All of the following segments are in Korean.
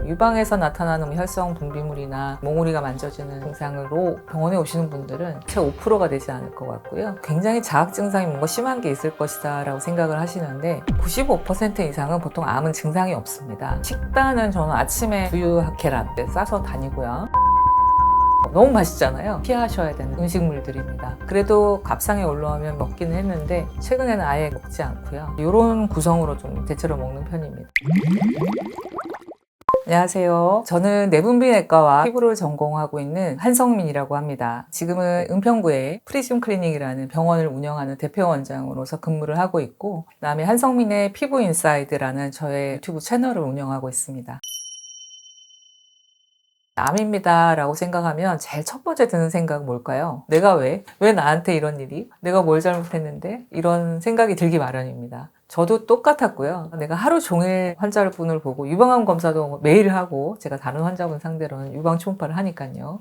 유방에서 나타나는 혈성 분비물이나 몽우리가 만져지는 증상으로 병원에 오시는 분들은 채 5%가 되지 않을 것 같고요. 굉장히 자각 증상이 뭔가 심한 게 있을 것이다 라고 생각을 하시는데 95% 이상은 보통 암은 증상이 없습니다. 식단은 저는 아침에 두유 계란 싸서 다니고요. 너무 맛있잖아요. 피하셔야 되는 음식물들입니다. 그래도 밥상에 올라오면 먹기는 했는데 최근에는 아예 먹지 않고요. 이런 구성으로 좀 대체로 먹는 편입니다. 안녕하세요. 저는 내분비내과와 피부를 전공하고 있는 한성민이라고 합니다. 지금은 은평구에 프리즘 클리닉이라는 병원을 운영하는 대표원장으로서 근무를 하고 있고, 그다음에 한성민의 피부 인사이드라는 저의 유튜브 채널을 운영하고 있습니다. 암입니다 라고 생각하면 제일 첫 번째 드는 생각은 뭘까요? 내가 왜 나한테 이런 일이? 내가 뭘 잘못했는데? 이런 생각이 들기 마련입니다. 저도 똑같았고요. 내가 하루 종일 환자분을 보고 유방암 검사도 매일 하고, 제가 다른 환자분 상대로는 유방 초음파를 하니까요.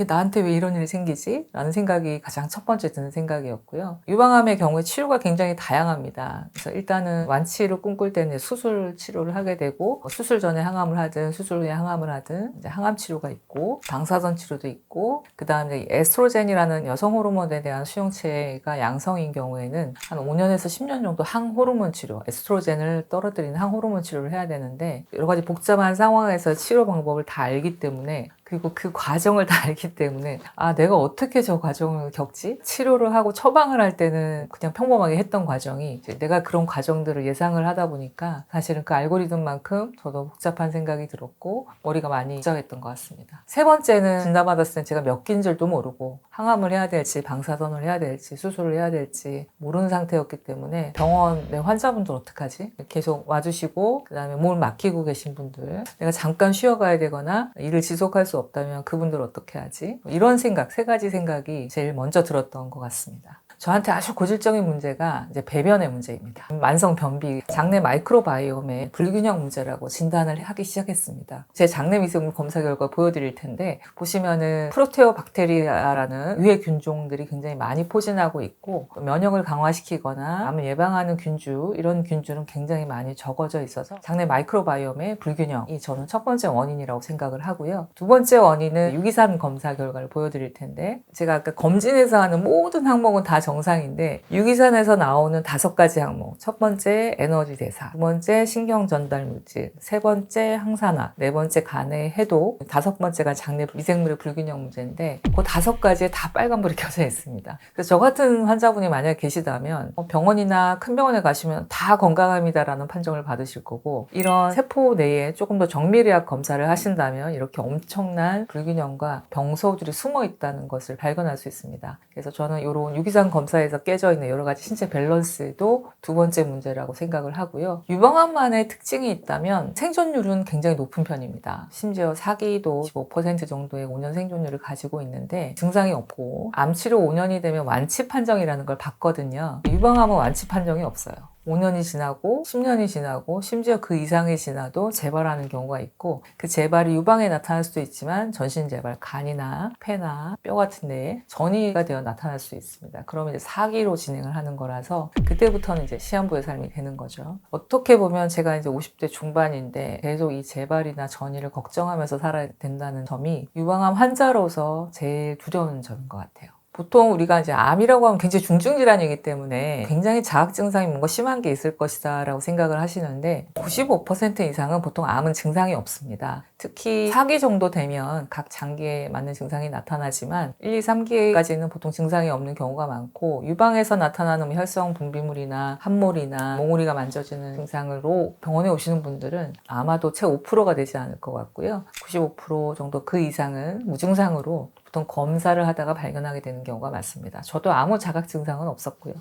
나한테 왜 이런 일이 생기지? 라는 생각이 가장 첫 번째 드는 생각이었고요. 유방암의 경우에 치료가 굉장히 다양합니다. 그래서 일단은 완치를 꿈꿀 때는 수술 치료를 하게 되고, 수술 전에 항암을 하든 수술 후에 항암을 하든 이제 항암 치료가 있고, 방사선 치료도 있고, 그 다음에 에스트로겐이라는 여성 호르몬에 대한 수용체가 양성인 경우에는 한 5년에서 10년 정도 항호르몬 치료, 에스트로겐을 떨어뜨리는 항호르몬 치료를 해야 되는데, 여러 가지 복잡한 상황에서 치료 방법을 다 알기 때문에, 그리고 그 과정을 다 알기 때문에 내가 어떻게 저 과정을 겪지? 치료를 하고 처방을 할 때는 그냥 평범하게 했던 과정이 이제 내가 그런 과정들을 예상을 하다 보니까 사실은 그 알고리즘만큼 저도 복잡한 생각이 들었고 머리가 많이 복잡했던 것 같습니다. 세 번째는 진단받았을 때 제가 몇 기인 줄도 모르고 항암을 해야 될지 방사선을 해야 될지 수술을 해야 될지 모르는 상태였기 때문에 병원 내 환자분들 어떡하지? 계속 와주시고, 그 다음에 몸을 맡기고 계신 분들, 내가 잠깐 쉬어가야 되거나 일을 지속할 수 없다면 그분들 어떻게 하지? 이런 생각, 세 가지 생각이 제일 먼저 들었던 것 같습니다. 저한테 아주 고질적인 문제가 이제 배변의 문제입니다. 만성 변비, 장내 마이크로바이옴의 불균형 문제라고 진단을 하기 시작했습니다. 제 장내 미생물 검사 결과 보여드릴 텐데, 보시면은 프로테오박테리아라는 유해 균종들이 굉장히 많이 포진하고 있고, 면역을 강화시키거나 암을 예방하는 균주, 이런 균주는 굉장히 많이 적어져 있어서 장내 마이크로바이옴의 불균형이 저는 첫 번째 원인이라고 생각을 하고요. 두 번째 원인은 유기산 검사 결과를 보여드릴 텐데, 제가 아까 검진에서 하는 모든 항목은 다 정상인데 유기산에서 나오는 5가지 항목, 첫 번째 에너지 대사, 두 번째 신경 전달 물질, 세 번째 항산화, 네 번째 간의 해독, 5번째가 장내 미생물의 불균형 문제인데 그 5가지에 다 빨간불이 켜져 있습니다. 그래서 저 같은 환자분이 만약에 계시다면 병원이나 큰 병원에 가시면 다 건강합니다라는 판정을 받으실 거고, 이런 세포 내에 조금 더 정밀의학 검사를 하신다면 이렇게 엄청난 불균형과 병소들이 숨어 있다는 것을 발견할 수 있습니다. 그래서 저는 이런 유기산 검사에서 깨져 있는 여러 가지 신체 밸런스도 두 번째 문제라고 생각을 하고요. 유방암만의 특징이 있다면 생존율은 굉장히 높은 편입니다. 심지어 사기도 15% 정도의 5년 생존율을 가지고 있는데 증상이 없고, 암치료 5년이 되면 완치 판정이라는 걸 받거든요. 유방암은 완치 판정이 없어요. 5년이 지나고 10년이 지나고 심지어 그 이상이 지나도 재발하는 경우가 있고, 그 재발이 유방에 나타날 수도 있지만 전신 재발, 간이나 폐나 뼈 같은 데에 전이가 되어 나타날 수 있습니다. 그러면 이제 사기로 진행을 하는 거라서 그때부터는 이제 시한부의 삶이 되는 거죠. 어떻게 보면 제가 이제 50대 중반인데 계속 이 재발이나 전이를 걱정하면서 살아야 된다는 점이 유방암 환자로서 제일 두려운 점인 것 같아요. 보통 우리가 이제 암이라고 하면 굉장히 중증질환이기 때문에 굉장히 자각 증상이 뭔가 심한 게 있을 것이다 라고 생각을 하시는데 95% 이상은 보통 암은 증상이 없습니다. 특히 4기 정도 되면 각 장기에 맞는 증상이 나타나지만 1, 2, 3기까지는 보통 증상이 없는 경우가 많고, 유방에서 나타나는 혈성 분비물이나 함몰이나 몽우리가 만져지는 증상으로 병원에 오시는 분들은 아마도 채 5%가 되지 않을 것 같고요. 95% 정도 그 이상은 무증상으로 보통 검사를 하다가 발견하게 되는 경우가 많습니다. 저도 아무 자각 증상은 없었고요.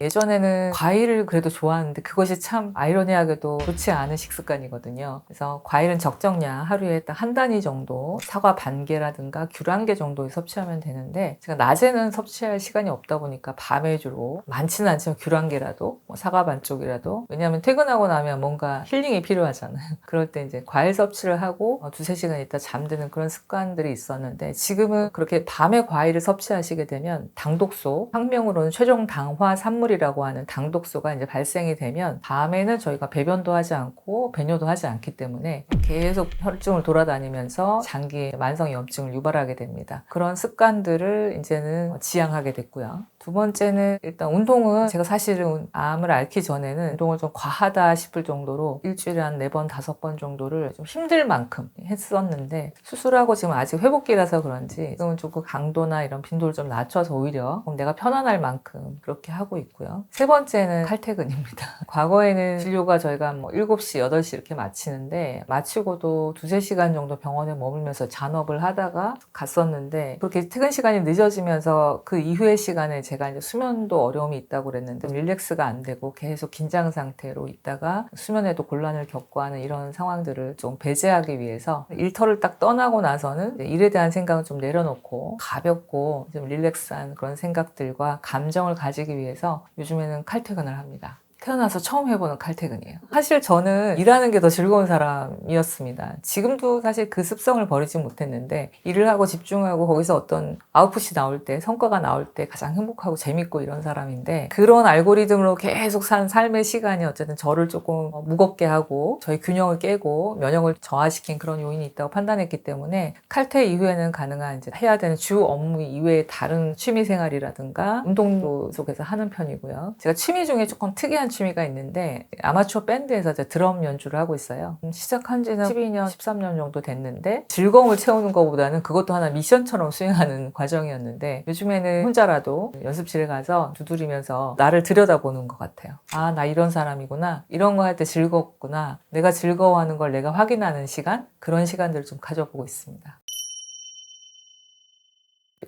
예전에는 과일을 그래도 좋아하는데 그것이 참 아이러니하게도 좋지 않은 식습관이거든요. 그래서 과일은 적정량, 하루에 딱 한 단위 정도, 사과 반 개라든가 귤 한 개 정도 섭취하면 되는데, 제가 낮에는 섭취할 시간이 없다 보니까 밤에 주로, 많지는 않지만 귤 한 개라도, 사과 반 쪽이라도, 왜냐하면 퇴근하고 나면 뭔가 힐링이 필요하잖아요. 그럴 때 이제 과일 섭취를 하고 2-3시간 있다 잠드는 그런 습관들이 있었는데, 지금은 그렇게 밤에 과일을 섭취하시게 되면 당독소, 학명으로는 최종 당화 산물이 콜레스테롤이라고 하는 당독소가 이제 발생이 되면 밤에는 저희가 배변도 하지 않고 배뇨도 하지 않기 때문에 계속 혈중을 돌아다니면서 장기에 만성염증을 유발하게 됩니다. 그런 습관들을 이제는 지양하게 됐고요. 두 번째는 일단 운동은 제가 사실은 암을 앓기 전에는 운동을 좀 과하다 싶을 정도로 일주일에 한 4번, 5번 정도를 좀 힘들 만큼 했었는데 수술하고 지금 아직 회복기라서 그런지 지금은 조금 강도나 이런 빈도를 좀 낮춰서 오히려 내가 편안할 만큼 그렇게 하고 있고요. 세 번째는 칼퇴근입니다. 과거에는 진료가 저희가 뭐 7시, 8시 이렇게 마치는데 마치고도 2-3시간 정도 병원에 머물면서 잔업을 하다가 갔었는데 그렇게 퇴근 시간이 늦어지면서 그 이후의 시간에 제가 이제 수면도 어려움이 있다고 그랬는데 릴렉스가 안 되고 계속 긴장 상태로 있다가 수면에도 곤란을 겪고 하는 이런 상황들을 좀 배제하기 위해서 일터를 딱 떠나고 나서는 일에 대한 생각은 좀 내려놓고 가볍고 좀 릴렉스한 그런 생각들과 감정을 가지기 위해서 요즘에는 칼퇴근을 합니다. 태어나서 처음 해보는 칼퇴근이에요. 사실 저는 일하는 게 더 즐거운 사람이었습니다. 지금도 사실 그 습성을 버리지 못했는데 일을 하고 집중하고 거기서 어떤 아웃풋이 나올 때, 성과가 나올 때 가장 행복하고 재밌고 이런 사람인데 그런 알고리즘으로 계속 산 삶의 시간이 어쨌든 저를 조금 무겁게 하고 저희 균형을 깨고 면역을 저하시킨 그런 요인이 있다고 판단했기 때문에 칼퇴 이후에는 가능한 이제 해야 되는 주 업무 이외에 다른 취미 생활이라든가 운동도 속에서 하는 편이고요. 제가 취미 중에 조금 특이한 취미가 있는데 아마추어 밴드에서 이제 드럼 연주를 하고 있어요. 시작한 지는 12년, 13년 정도 됐는데 즐거움을 채우는 것보다는 그것도 하나 미션처럼 수행하는 과정이었는데 요즘에는 혼자라도 연습실에 가서 두드리면서 나를 들여다보는 것 같아요. 아, 나 이런 사람이구나. 이런 거 할 때 즐겁구나. 내가 즐거워하는 걸 내가 확인하는 시간? 그런 시간들을 좀 가져보고 있습니다.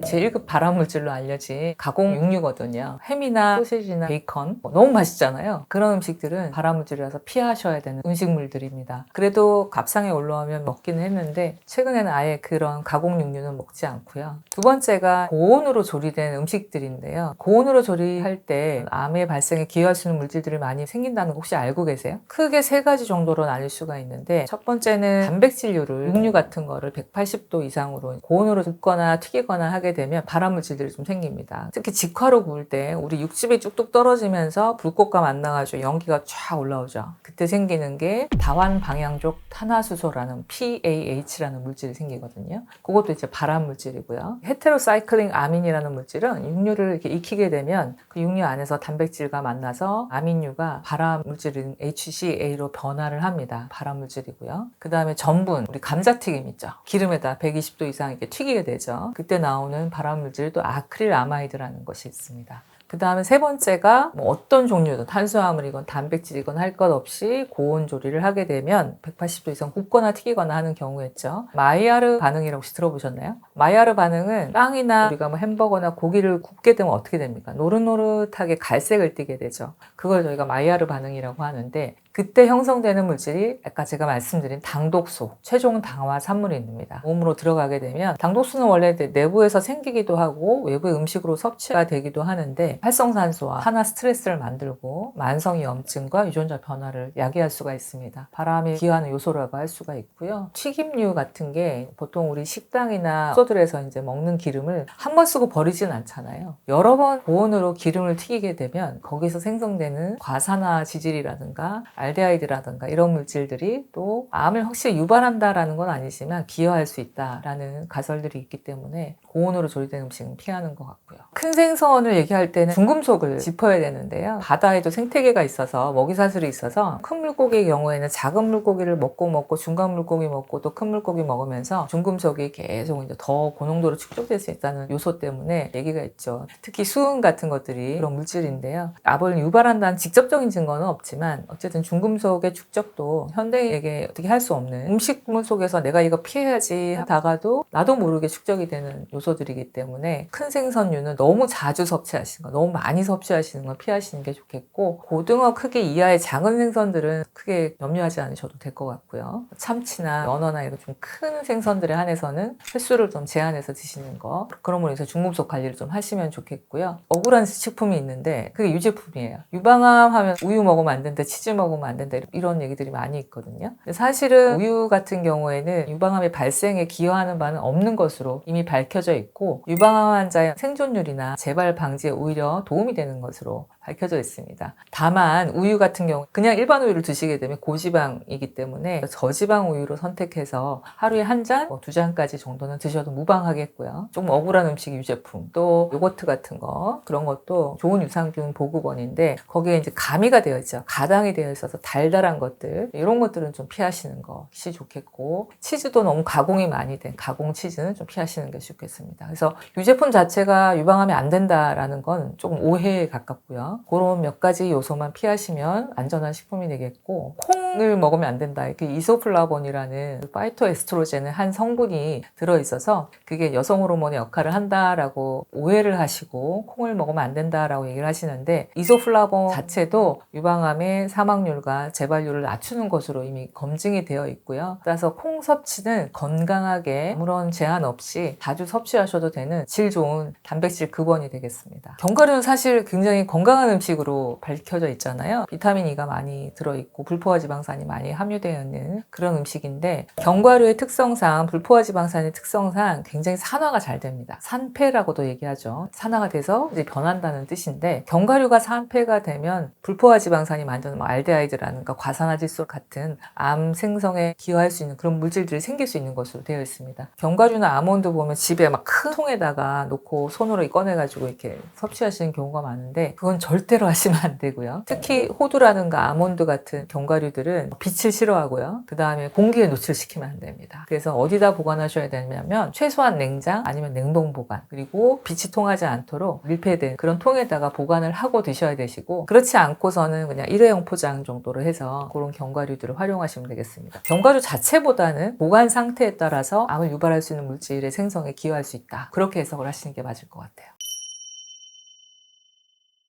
제1급 발암물질로 알려진 가공 육류거든요. 햄이나 소시지나 베이컨 너무 맛있잖아요. 그런 음식들은 발암물질이라서 피하셔야 되는 음식물들입니다. 그래도 밥상에 올라오면 먹기는 했는데 최근에는 아예 그런 가공 육류는 먹지 않고요. 두 번째가 고온으로 조리된 음식들인데요. 고온으로 조리할 때 암의 발생에 기여할 수 있는 물질들이 많이 생긴다는 거 혹시 알고 계세요? 크게 3가지 정도로 나눌 수가 있는데 첫 번째는 단백질류를 육류 같은 거를 180도 이상으로 고온으로 굽거나 튀기거나 하게 되면 발암물질들이 좀 생깁니다. 특히 직화로 구울 때 우리 육즙이 뚝뚝 떨어지면서 불꽃과 만나가지고 연기가 쫙 올라오죠. 그때 생기는 게 다환방향족 탄화수소라는 PAH라는 물질이 생기거든요. 그것도 이제 발암물질이고요. 헤테로사이클링 아민이라는 물질은 육류를 이렇게 익히게 되면 그 육류 안에서 단백질과 만나서 아민류가 발암물질인 HCA로 변화를 합니다. 발암물질이고요. 그 다음에 전분, 우리 감자튀김 있죠. 기름에다 120도 이상 이렇게 튀기게 되죠. 그때 나오는 발암물질도 아크릴아마이드라는 것이 있습니다. 그 다음에 세 번째가 뭐 어떤 종류든 탄수화물이건 단백질이건 할 것 없이 고온 조리를 하게 되면 180도 이상 굽거나 튀기거나 하는 경우였죠. 마이야르 반응이라고 혹시 들어보셨나요? 마이야르 반응은 빵이나 우리가 뭐 햄버거나 고기를 굽게 되면 어떻게 됩니까? 노릇노릇하게 갈색을 띠게 되죠. 그걸 저희가 마이야르 반응이라고 하는데 그때 형성되는 물질이 아까 제가 말씀드린 당독소, 최종 당화 산물입니다. 몸으로 들어가게 되면 당독소는 원래 내부에서 생기기도 하고 외부의 음식으로 섭취가 되기도 하는데 활성산소와 산화 스트레스를 만들고 만성염증과 유전자 변화를 야기할 수가 있습니다. 발암에 기여하는 요소라고 할 수가 있고요. 튀김류 같은 게 보통 우리 식당이나 숙소들에서 이제 먹는 기름을 한 번 쓰고 버리진 않잖아요. 여러 번 고온으로 기름을 튀기게 되면 거기서 생성되는 과산화 지질이라든가 알데하이드라든가 이런 물질들이 또 암을 확실히 유발한다라는 건 아니지만 기여할 수 있다라는 가설들이 있기 때문에 고온으로 조리된 음식은 피하는 것 같고요. 큰 생선을 얘기할 때는 중금속을 짚어야 되는데요. 바다에도 생태계가 있어서 먹이사슬이 있어서 큰 물고기의 경우에는 작은 물고기를 먹고 중간 물고기 먹고 또 큰 물고기 먹으면서 중금속이 계속 이제 더 고농도로 축적될 수 있다는 요소 때문에 얘기가 있죠. 특히 수은 같은 것들이 그런 물질인데요. 암을 유발한다는 직접적인 증거는 없지만 어쨌든 중금속의 축적도 현대에게 어떻게 할 수 없는 음식물 속에서 내가 이거 피해야지 하다가도 나도 모르게 축적이 되는 요소들이기 때문에 큰 생선류는 너무 자주 섭취하시는 거, 너무 많이 섭취하시는 건 피하시는 게 좋겠고 고등어 크기 이하의 작은 생선들은 크게 염려하지 않으셔도 될 것 같고요. 참치나 연어나 이런 좀 큰 생선들에 한해서는 횟수를 좀 제한해서 드시는 거 그럼으로 해서 중금속 관리를 좀 하시면 좋겠고요. 억울한 식품이 있는데 그게 유제품이에요. 유방암 하면 우유 먹으면 안 된다, 치즈 먹으면 안 된다 이런 얘기들이 많이 있거든요. 사실은 우유 같은 경우에는 유방암의 발생에 기여하는 바는 없는 것으로 이미 밝혀져 있고 유방암 환자의 생존율이나 재발 방지에 오히려 도움이 되는 것으로 밝혀져 있습니다. 다만 우유 같은 경우 그냥 일반 우유를 드시게 되면 고지방이기 때문에 저지방 우유로 선택해서 하루에 한 잔, 두 잔까지 정도는 드셔도 무방하겠고요. 좀 억울한 음식 유제품, 또 요거트 같은 거 그런 것도 좋은 유산균 보급원인데 거기에 이제 가미가 되어 있죠. 가당이 되어 있어서 달달한 것들 이런 것들은 좀 피하시는 것이 좋겠고 치즈도 너무 가공이 많이 된 가공 치즈는 좀 피하시는 게 좋겠습니다. 그래서 유제품 자체가 유방하면 안 된다라는 건 조금 오해에 가깝고요. 그런 몇 가지 요소만 피하시면 안전한 식품이 되겠고 콩을 먹으면 안 된다. 이렇게 이소플라본이라는 파이토에스트로겐의 한 성분이 들어있어서 그게 여성 호르몬의 역할을 한다라고 오해를 하시고 콩을 먹으면 안 된다라고 얘기를 하시는데 이소플라본 자체도 유방암의 사망률과 재발률을 낮추는 것으로 이미 검증이 되어 있고요. 따라서 콩 섭취는 건강하게 아무런 제한 없이 자주 섭취하셔도 되는 질 좋은 단백질 급원이 되겠습니다. 견과류는 사실 굉장히 건강한 음식으로 밝혀져 있잖아요. 비타민 E가 많이 들어있고 불포화 지방산이 많이 함유되어 있는 그런 음식인데 견과류의 특성상 불포화 지방산의 특성상 굉장히 산화가 잘 됩니다. 산패라고도 얘기하죠. 산화가 돼서 이제 변한다는 뜻인데 견과류가 산패가 되면 불포화 지방산이 만드는 알데하이드라든가 과산화질소 같은 암 생성에 기여할 수 있는 그런 물질들이 생길 수 있는 것으로 되어 있습니다. 견과류나 아몬드 보면 집에 막 큰 통에다가 놓고 손으로 꺼내가지고 이렇게 섭취하시는 경우가 많은데 그건 절대로 하시면 안 되고요. 특히 호두라든가 아몬드 같은 견과류들은 빛을 싫어하고요. 그 다음에 공기에 노출시키면 안 됩니다. 그래서 어디다 보관하셔야 되냐면 최소한 냉장 아니면 냉동 보관 그리고 빛이 통하지 않도록 밀폐된 그런 통에다가 보관을 하고 드셔야 되시고 그렇지 않고서는 그냥 일회용 포장 정도로 해서 그런 견과류들을 활용하시면 되겠습니다. 견과류 자체보다는 보관 상태에 따라서 암을 유발할 수 있는 물질의 생성에 기여할 수 있다. 그렇게 해석을 하시는 게 맞을 것 같아요.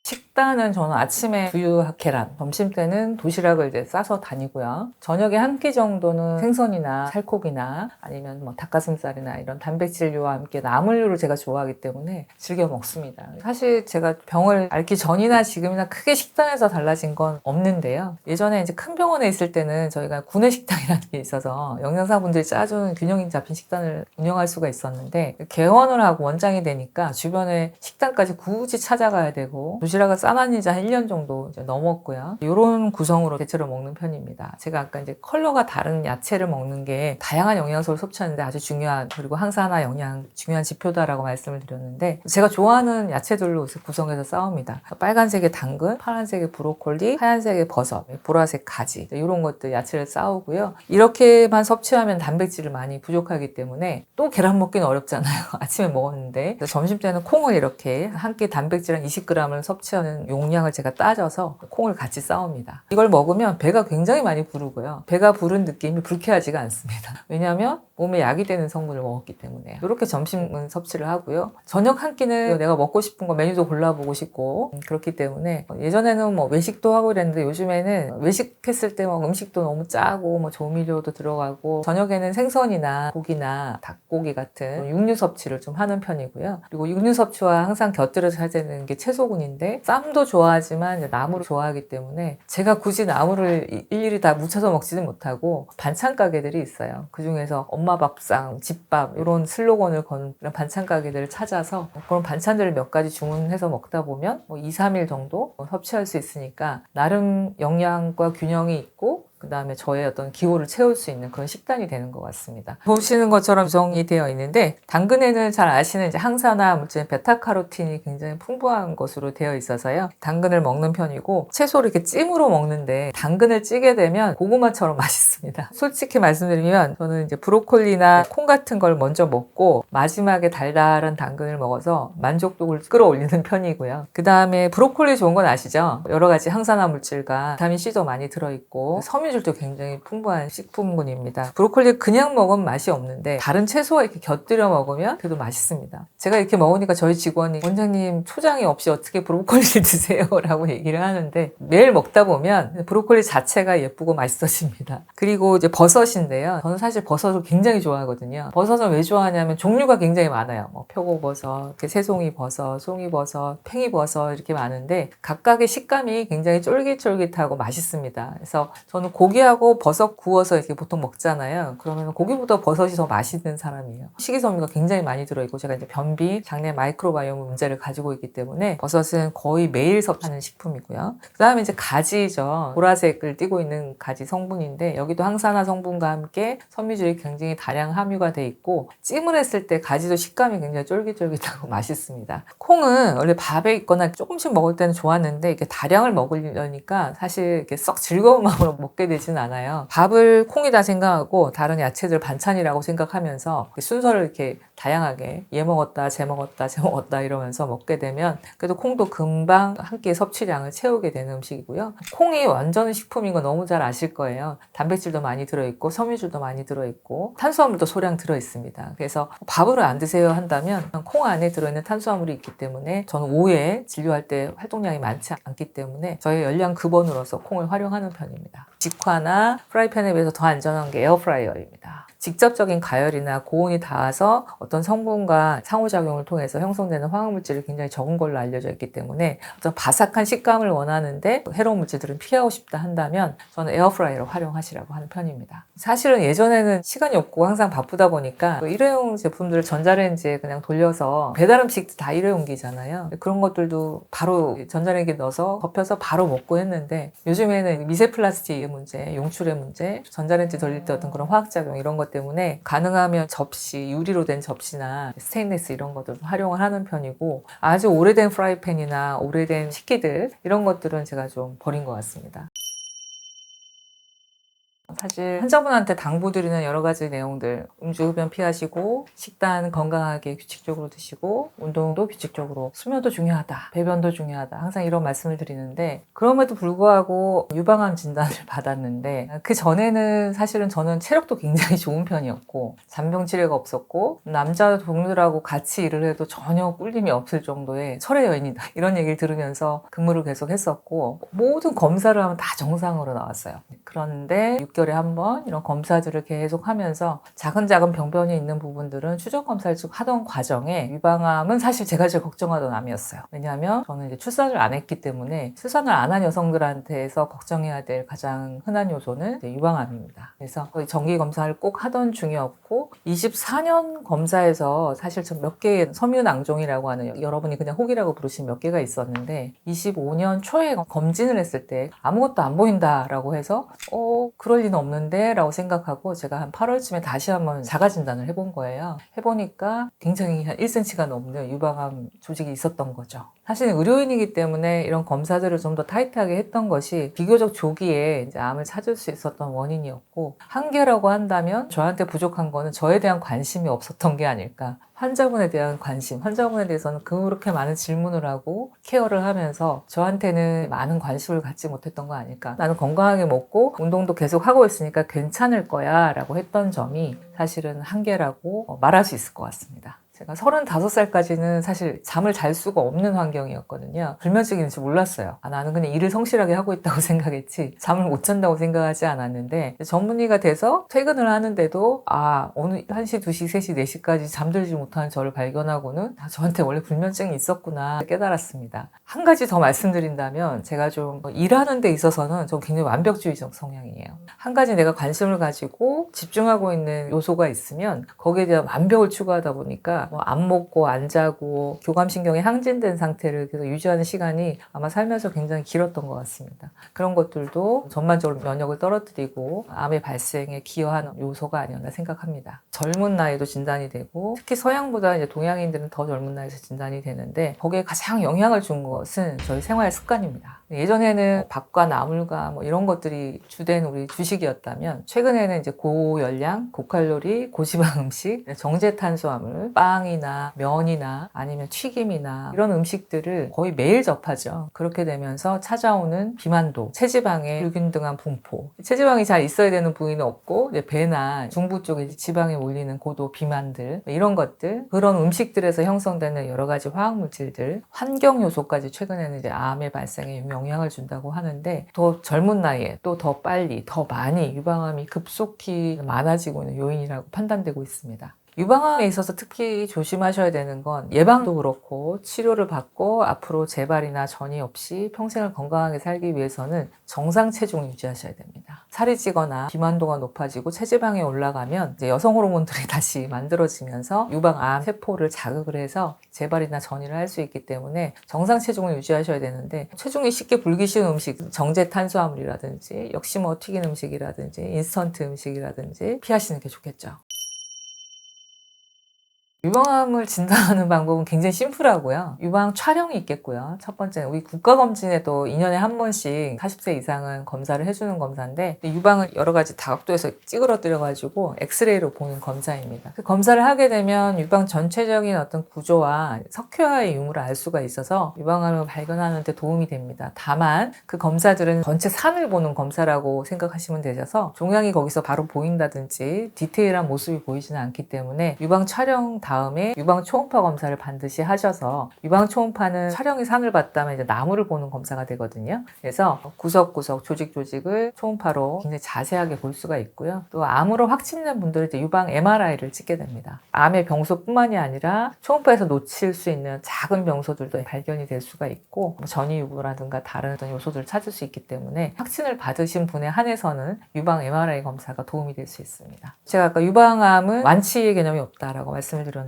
식단은 저는 아침에 두유 계란, 점심 때는 도시락을 이제 싸서 다니고요. 저녁에 한 끼 정도는 생선이나 살코기나 아니면 뭐 닭가슴살이나 이런 단백질류와 함께 나물류를 제가 좋아하기 때문에 즐겨 먹습니다. 사실 제가 병을 앓기 전이나 지금이나 크게 식단에서 달라진 건 없는데요. 예전에 이제 큰 병원에 있을 때는 저희가 구내식당이라는 게 있어서 영양사분들이 짜준 균형 잡힌 식단을 운영할 수가 있었는데 개원을 하고 원장이 되니까 주변에 식당까지 굳이 찾아가야 되고 도시락을 싸놨는지 한 1년 정도 이제 넘었고요. 이런 구성으로 대체로 먹는 편입니다. 제가 아까 이제 컬러가 다른 야채를 먹는 게 다양한 영양소를 섭취하는데 아주 중요한 그리고 항산화 영양 중요한 지표다라고 말씀을 드렸는데 제가 좋아하는 야채들로 구성해서 싸웁니다. 빨간색의 당근, 파란색의 브로콜리, 하얀색의 버섯, 보라색 가지 이런 것들 야채를 싸우고요. 이렇게만 섭취하면 단백질을 많이 부족하기 때문에 또 계란 먹기는 어렵잖아요. 아침에 먹었는데 점심 때는 콩을 이렇게 한 끼 단백질 한 20g을 섭취하는 용량을 제가 따져서 콩을 같이 싸웁니다. 이걸 먹으면 배가 굉장히 많이 부르고요. 배가 부른 느낌이 불쾌하지가 않습니다. 왜냐하면 몸에 약이 되는 성분을 먹었기 때문에 이렇게 점심은 섭취를 하고요. 저녁 한 끼는 내가 먹고 싶은 거 메뉴도 골라보고 싶고 그렇기 때문에 예전에는 뭐 외식도 하고 그랬는데 요즘에는 외식했을 때 막 음식도 너무 짜고 뭐 조미료도 들어가고 저녁에는 생선이나 고기나 닭고기 같은 육류 섭취를 좀 하는 편이고요. 그리고 육류 섭취와 항상 곁들여서 해야 되는 게 채소군인데 쌈도 좋아하지만 이제 나물을 좋아하기 때문에 제가 굳이 나물을 일일이 다 묻혀서 먹지는 못하고 반찬 가게들이 있어요. 그중에서 엄마 밥상, 집밥 이런 슬로건을 거는 그런 반찬 가게들을 찾아서 그런 반찬들을 몇 가지 주문해서 먹다 보면 뭐 2, 3일 정도 섭취할 수 있으니까 나름 영양과 균형이 있고 그 다음에 저의 어떤 기호를 채울 수 있는 그런 식단이 되는 것 같습니다. 보시는 것처럼 구성이 되어 있는데 당근에는 잘 아시는 이제 항산화 물질 베타카로틴이 굉장히 풍부한 것으로 되어 있어서요. 당근을 먹는 편이고 채소를 이렇게 찜으로 먹는데 당근을 찌게 되면 고구마처럼 맛있습니다. 솔직히 말씀드리면 저는 이제 브로콜리나 콩 같은 걸 먼저 먹고 마지막에 달달한 당근을 먹어서 만족도를 끌어올리는 편이고요. 그 다음에 브로콜리 좋은 건 아시죠? 여러 가지 항산화 물질과 비타민 C도 많이 들어있고 섬유질도 굉장히 풍부한 식품군입니다. 브로콜리 그냥 먹으면 맛이 없는데 다른 채소와 이렇게 곁들여 먹으면 그래도 맛있습니다. 제가 이렇게 먹으니까 저희 직원이 원장님 초장이 없이 어떻게 브로콜리를 드세요? 라고 얘기를 하는데 매일 먹다 보면 브로콜리 자체가 예쁘고 맛있어집니다. 그리고 이제 버섯인데요. 저는 사실 버섯을 굉장히 좋아하거든요. 버섯은 왜 좋아하냐면 종류가 굉장히 많아요. 뭐 표고버섯, 새송이 버섯, 송이버섯, 팽이버섯 이렇게 많은데 각각의 식감이 굉장히 쫄깃쫄깃하고 맛있습니다. 그래서 저는 고기하고 버섯 구워서 이렇게 보통 먹잖아요. 그러면 고기보다 버섯이 더 맛있는 사람이에요. 식이섬유가 굉장히 많이 들어있고 제가 이제 변비, 장내 마이크로바이옴 문제를 가지고 있기 때문에 버섯은 거의 매일 섭취하는 식품이고요. 그 다음에 이제 가지죠. 보라색을 띠고 있는 가지 성분인데 여기도 항산화 성분과 함께 섬유질이 굉장히 다량 함유가 돼 있고 찜을 했을 때 가지도 식감이 굉장히 쫄깃쫄깃하고 맛있습니다. 콩은 원래 밥에 있거나 조금씩 먹을 때는 좋았는데 이게 다량을 먹으려니까 사실 이렇게 썩 즐거운 마음으로 먹게 되진 않아요. 밥을 콩이다 생각하고 다른 야채들 반찬이라고 생각하면서 순서를 이렇게 다양하게 얘 먹었다, 쟤 먹었다, 쟤 먹었다 이러면서 먹게 되면 그래도 콩도 금방 한 끼의 섭취량을 채우게 되는 음식이고요. 콩이 완전 식품인 거 너무 잘 아실 거예요. 단백질도 많이 들어있고 섬유질도 많이 들어있고 탄수화물도 소량 들어있습니다. 그래서 밥을 안 드세요 한다면 콩 안에 들어있는 탄수화물이 있기 때문에 저는 오후에 진료할 때 활동량이 많지 않기 때문에 저의 열량 급원으로서 콩을 활용하는 편입니다. 직화나 프라이팬에 비해서 더 안전한 게 에어프라이어입니다. 직접적인 가열이나 고온이 닿아서 어떤 성분과 상호작용을 통해서 형성되는 화학물질이 굉장히 적은 걸로 알려져 있기 때문에 어떤 바삭한 식감을 원하는데 해로운 물질들은 피하고 싶다 한다면 저는 에어프라이어를 활용하시라고 하는 편입니다. 사실은 예전에는 시간이 없고 항상 바쁘다 보니까 일회용 제품들을 전자레인지에 그냥 돌려서 배달 음식 다 일회용기잖아요. 그런 것들도 바로 전자레인지에 넣어서 덮여서 바로 먹고 했는데 요즘에는 미세 플라스틱의 문제, 용출의 문제, 전자레인지 돌릴 때 어떤 그런 화학작용 이런 것 때문에 가능하면 접시, 유리로 된 접시나 스테인리스 이런 것들 활용을 하는 편이고 아주 오래된 프라이팬이나 오래된 식기들 이런 것들은 제가 좀 버린 것 같습니다. 사실 환자분한테 당부드리는 여러 가지 내용들 음주 흡연 피하시고 식단 건강하게 규칙적으로 드시고 운동도 규칙적으로 수면도 중요하다 배변도 중요하다 항상 이런 말씀을 드리는데 그럼에도 불구하고 유방암 진단을 받았는데 그 전에는 사실은 저는 체력도 굉장히 좋은 편이었고 잔병 치레가 없었고 남자 동료들하고 같이 일을 해도 전혀 꿀림이 없을 정도의 철의 여인이다 이런 얘기를 들으면서 근무를 계속 했었고 모든 검사를 하면 다 정상으로 나왔어요. 그런데 6개월에 한 번 이런 검사들을 계속 하면서 작은 병변이 있는 부분들은 추적 검사를 쭉 하던 과정에 유방암은 사실 제가 제일 걱정하던 암이었어요. 왜냐하면 저는 이제 출산을 안 했기 때문에 출산을 안 한 여성들한테서 걱정해야 될 가장 흔한 요소는 유방암입니다. 그래서 정기 검사를 꼭 하던 중이었고 24년 검사에서 사실 좀 몇 개의 섬유낭종이라고 하는 여러분이 그냥 혹이라고 부르시는 몇 개가 있었는데 25년 초에 검진을 했을 때 아무것도 안 보인다라고 해서 그럴 리는 없는데 라고 생각하고 제가 한 8월쯤에 다시 한번 자가 진단을 해본 거예요. 해보니까 굉장히 한 1cm가 넘는 유방암 조직이 있었던 거죠. 사실 의료인이기 때문에 이런 검사들을 좀 더 타이트하게 했던 것이 비교적 조기에 이제 암을 찾을 수 있었던 원인이었고 한계라고 한다면 저한테 부족한 거는 저에 대한 관심이 없었던 게 아닐까. 환자분에 대한 관심, 환자분에 대해서는 그렇게 많은 질문을 하고 케어를 하면서 저한테는 많은 관심을 갖지 못했던 거 아닐까. 나는 건강하게 먹고 운동도 계속 하고 있으니까 괜찮을 거야 라고 했던 점이 사실은 한계라고 말할 수 있을 것 같습니다. 제가 35살까지는 사실 잠을 잘 수가 없는 환경이었거든요. 불면증인지 몰랐어요. 나는 그냥 일을 성실하게 하고 있다고 생각했지 잠을 못 잔다고 생각하지 않았는데 전문의가 돼서 퇴근을 하는데도 어느 1시, 2시, 3시, 4시까지 잠들지 못하는 저를 발견하고는 저한테 원래 불면증이 있었구나 깨달았습니다. 한 가지 더 말씀드린다면 제가 좀 일하는 데 있어서는 좀 굉장히 완벽주의적 성향이에요. 한 가지 내가 관심을 가지고 집중하고 있는 요소가 있으면 거기에 대한 완벽을 추구하다 보니까 안 먹고 안 자고 교감신경이 항진된 상태를 계속 유지하는 시간이 아마 살면서 굉장히 길었던 것 같습니다. 그런 것들도 전반적으로 면역을 떨어뜨리고 암의 발생에 기여하는 요소가 아니었나 생각합니다. 젊은 나이도 진단이 되고 특히 서양보다 이제 동양인들은 더 젊은 나이에서 진단이 되는데 거기에 가장 영향을 준 것은 저희 생활 습관입니다. 예전에는 밥과 나물과 이런 것들이 주된 우리 주식이었다면 최근에는 이제 고열량, 고칼로리, 고지방 음식, 정제 탄수화물, 빵이나 면이나 아니면 튀김이나 이런 음식들을 거의 매일 접하죠. 그렇게 되면서 찾아오는 비만도, 체지방의 불균등한 분포. 체지방이 잘 있어야 되는 부위는 없고 이제 배나 중부 쪽에 지방에 몰리는 고도 비만들 이런 것들 그런 음식들에서 형성되는 여러 가지 화학물질들, 환경 요소까지 최근에는 이제 암의 발생에 영향을 준다고 하는데 더 젊은 나이에 또 더 빨리, 더 많이 유방암이 급속히 많아지고 있는 요인이라고 판단되고 있습니다. 유방암에 있어서 특히 조심하셔야 되는 건 예방도 그렇고 치료를 받고 앞으로 재발이나 전이 없이 평생을 건강하게 살기 위해서는 정상 체중을 유지하셔야 됩니다. 살이 찌거나 비만도가 높아지고 체지방이 올라가면 이제 여성 호르몬들이 다시 만들어지면서 유방암 세포를 자극을 해서 재발이나 전이를 할 수 있기 때문에 정상 체중을 유지하셔야 되는데, 체중이 쉽게 불기 쉬운 음식, 정제 탄수화물이라든지 역시 뭐 튀긴 음식이라든지 인스턴트 음식이라든지 피하시는 게 좋겠죠. 유방암을 진단하는 방법은 굉장히 심플하고요. 유방 촬영이 있겠고요. 첫 번째는 우리 국가검진에도 2년에 한 번씩 40세 이상은 검사를 해주는 검사인데, 유방을 여러 가지 다각도에서 찌그러뜨려가지고 엑스레이로 보는 검사입니다. 그 검사를 하게 되면 유방 전체적인 어떤 구조와 석회화의 유무를 알 수가 있어서 유방암을 발견하는 데 도움이 됩니다. 다만 그 검사들은 전체 산을 보는 검사라고 생각하시면 되셔서 종양이 거기서 바로 보인다든지 디테일한 모습이 보이지는 않기 때문에 유방 촬영 다음에 유방 초음파 검사를 반드시 하셔서, 유방 초음파는 촬영이 상을 봤다면 이제 나무를 보는 검사가 되거든요. 그래서 구석구석 조직을 초음파로 굉장히 자세하게 볼 수가 있고요. 또 암으로 확진된 분들은 이제 유방 MRI를 찍게 됩니다. 암의 병소뿐만이 아니라 초음파에서 놓칠 수 있는 작은 병소들도 발견이 될 수가 있고, 전이 유무라든가 다른 어떤 요소들을 찾을 수 있기 때문에 확진을 받으신 분에 한해서는 유방 MRI 검사가 도움이 될 수 있습니다. 제가 아까 유방암은 완치의 개념이 없다라고 말씀을 드렸는데,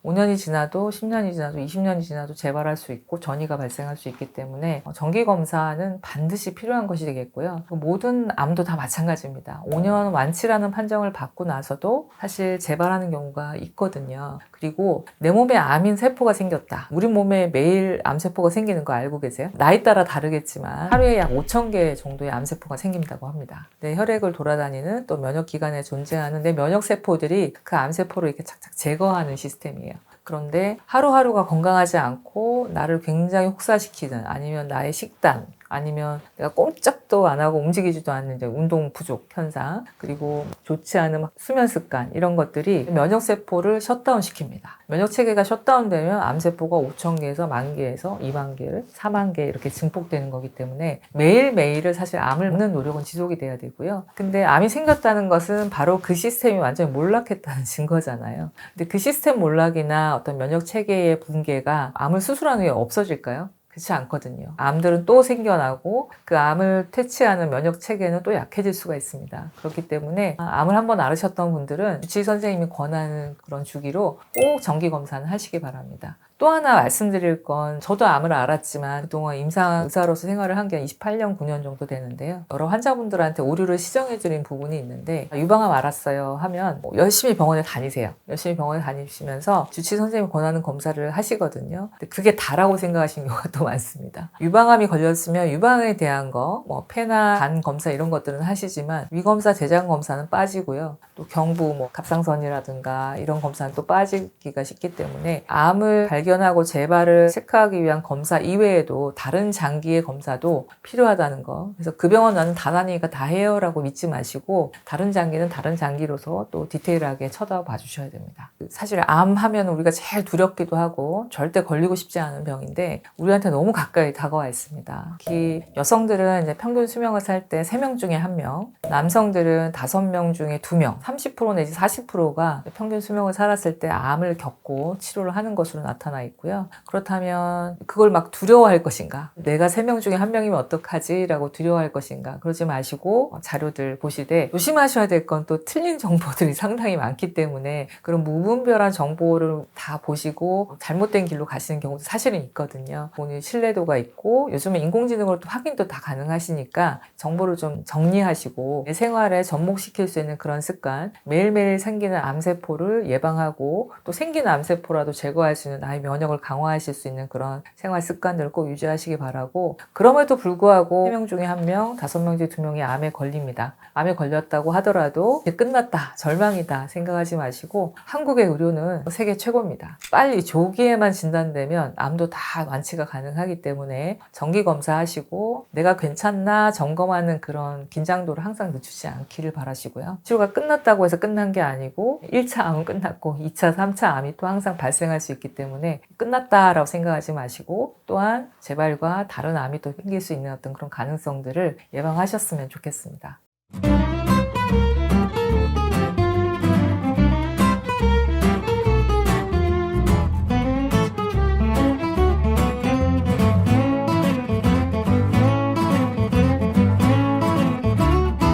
5년이 지나도 10년이 지나도 20년이 지나도 재발할 수 있고 전이가 발생할 수 있기 때문에 정기검사는 반드시 필요한 것이 되겠고요. 모든 암도 다 마찬가지입니다. 5년 완치라는 판정을 받고 나서도 사실 재발하는 경우가 있거든요. 그리고 내 몸에 암인 세포가 생겼다. 우리 몸에 매일 암세포가 생기는 거 알고 계세요? 나이 따라 다르겠지만 하루에 약 5,000개 정도의 암세포가 생긴다고 합니다. 내 혈액을 돌아다니는 또 면역기관에 존재하는 내 면역세포들이 그 암세포를 이렇게 착착 제거하는 시스템이에요. 그런데 하루하루가 건강하지 않고 나를 굉장히 혹사시키는, 아니면 나의 식단, 아니면 내가 꼼짝도 안 하고 움직이지도 않는 이제 운동 부족 현상, 그리고 좋지 않은 수면 습관, 이런 것들이 면역세포를 셧다운 시킵니다. 면역체계가 셧다운되면 암세포가 5,000개에서 10,000개에서 20,000개, 40,000개 이렇게 증폭되는 거기 때문에 매일매일을 사실 암을 막는 노력은 지속이 돼야 되고요. 근데 암이 생겼다는 것은 바로 그 시스템이 완전히 몰락했다는 증거잖아요. 근데 그 시스템 몰락이나 어떤 면역체계의 붕괴가 암을 수술한 후에 없어질까요? 그렇지 않거든요. 암들은 또 생겨나고 그 암을 퇴치하는 면역 체계는 또 약해질 수가 있습니다. 그렇기 때문에 암을 한번 앓으셨던 분들은 주치의 선생님이 권하는 그런 주기로 꼭 정기 검사는 하시기 바랍니다. 또 하나 말씀드릴 건, 저도 암을 앓았지만 그동안 임상 의사로서 생활을 한 게 28년, 9년 정도 되는데요. 여러 환자분들한테 오류를 시정해드린 부분이 있는데, 유방암 앓았어요 하면 열심히 병원에 다니세요. 열심히 병원에 다니시면서 주치의 선생님이 권하는 검사를 하시거든요. 근데 그게 다라고 생각하시는 경우가 또 많습니다. 유방암이 걸렸으면 유방에 대한 거, 폐나 간 검사 이런 것들은 하시지만 위검사, 대장 검사는 빠지고요. 또 경부, 갑상선이라든가 이런 검사는 또 빠지기가 쉽기 때문에 암을 발견하고 재발을 체크하기 위한 검사 이외에도 다른 장기의 검사도 필요하다는 거. 그래서 그 병원 나는 다나니가 다 해요 라고 믿지 마시고, 다른 장기는 다른 장기로서 또 디테일하게 쳐다봐 주셔야 됩니다. 사실 암 하면 우리가 제일 두렵기도 하고 절대 걸리고 싶지 않은 병인데 우리한테 너무 가까이 다가와 있습니다. 특히 여성들은 이제 평균 수명을 살 때 3명 중에 1명, 남성들은 5명 중에 2명, 30% 내지 40%가 평균 수명을 살았을 때 암을 겪고 치료를 하는 것으로 나타나 있고요. 그렇다면 그걸 막 두려워할 것인가? 내가 3명 중에 1명이면 어떡하지? 라고 두려워할 것인가? 그러지 마시고 자료들 보시되, 조심하셔야 될 건 또 틀린 정보들이 상당히 많기 때문에 그런 무분별한 정보를 다 보시고 잘못된 길로 가시는 경우도 사실은 있거든요. 본인 신뢰도가 있고 요즘에 인공지능으로 또 확인도 다 가능하시니까 정보를 좀 정리하시고 내 생활에 접목시킬 수 있는 그런 습관, 매일매일 생기는 암세포를 예방하고 또 생기는 암세포라도 제거할 수 있는 나의 면역을 강화하실 수 있는 그런 생활 습관들을 꼭 유지하시기 바라고, 그럼에도 불구하고 3명 중에 1명, 5명 중에 2명이 암에 걸립니다. 암에 걸렸다고 하더라도 이제 끝났다, 절망이다 생각하지 마시고, 한국의 의료는 세계 최고입니다. 빨리 조기에만 진단되면 암도 다 완치가 가능하기 때문에 정기 검사하시고 내가 괜찮나 점검하는 그런 긴장도를 항상 늦추지 않기를 바라시고요. 치료가 끝났다고 해서 끝난 게 아니고 1차 암은 끝났고 2차, 3차 암이 또 항상 발생할 수 있기 때문에 끝났다라고 생각하지 마시고, 또한 재발과 다른 암이 또 생길 수 있는 어떤 그런 가능성들을 예방하셨으면 좋겠습니다.